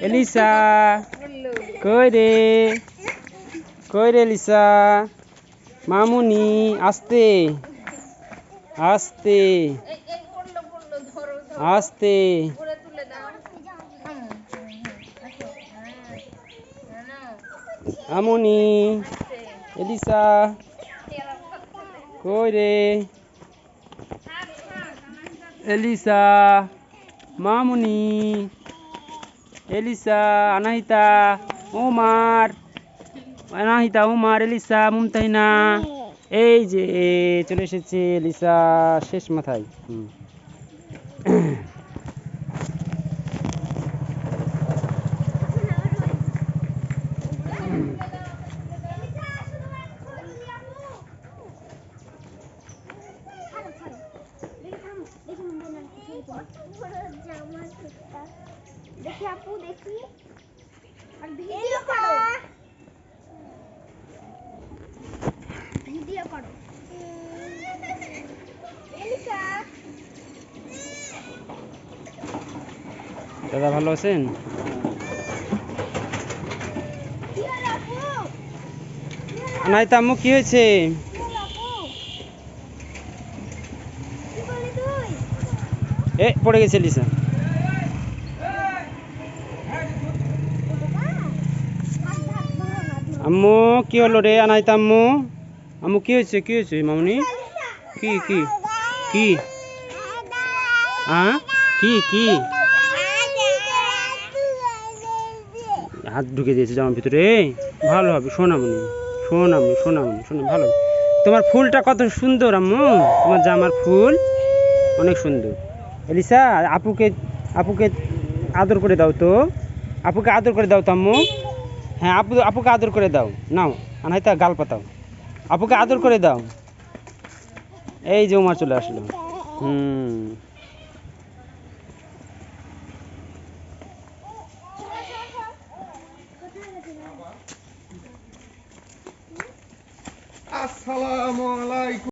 ELISA কই রে ELISA মামুনি আস্তে আস্তে আস্তে মামুনি এলিসা কই রে এলিসা মামুনি এলিসা আনাহিতা ওমার এলিসা মুমতাহিনা এই যে চলে এসেছে এলিসা শেষ মাথায় দেখি আপু দেখি আর ভিডিও করো এলিসা দাদা ভালো আছেন? নাই তাম্মু কি হয়েছে? এ পড়ে গেছে লিসা। আম্মু কি হলো রে আনাইতা আম্মু? আম্মু কি হয়েছে মামুনি? কি কি কি কি হাত ঢুকে দিয়েছে জামার ভিতরে? ভালো হবে সোনামণি ভালো হবে। তোমার ফুলটা কত সুন্দর আম্মু, তোমার জামার ফুল অনেক সুন্দর। এলিসা আপুকে আদর করে দাও তো, আপুকে আদর করে দাও তো আম্মু। হ্যাঁ আপুকে আদর করে দাও, নাও আনাইতা গাল পাতাও, আপুকে আদর করে দাও। এই যে উমার চলে আসলো। আসসালামু আলাইকুম।